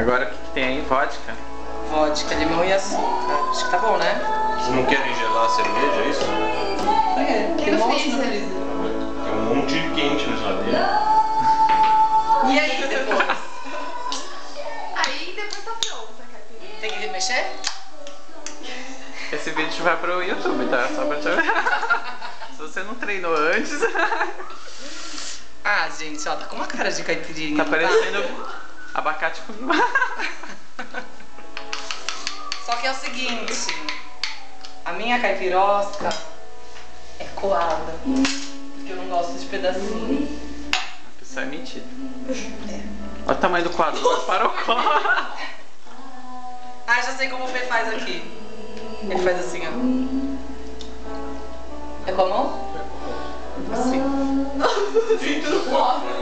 Agora o que tem aí? Vodka? Vodka, limão e açúcar. Acho que tá bom, né? Vocês não querem gelar a cerveja, é isso? Tem um monte no freezer. Tem um monte de quente na geladeira. E aí, depois? Aí depois tá pronta, caipirinha. Tem que mexer? Esse vídeo vai pro YouTube, tá? Só pra te... Se você não treinou antes... Ah, gente, ó, tá com uma cara de caipirinha. Tá parecendo abacate com limão. Só que é o seguinte, a minha caipirosca é coada, porque eu não gosto de pedacinho. Isso é mentira. Olha o tamanho do quadro. Para o quadro. Ah, já sei como o Fê faz aqui. Ele faz assim, ó. É com a mão? Assim. Dentro do copo, né?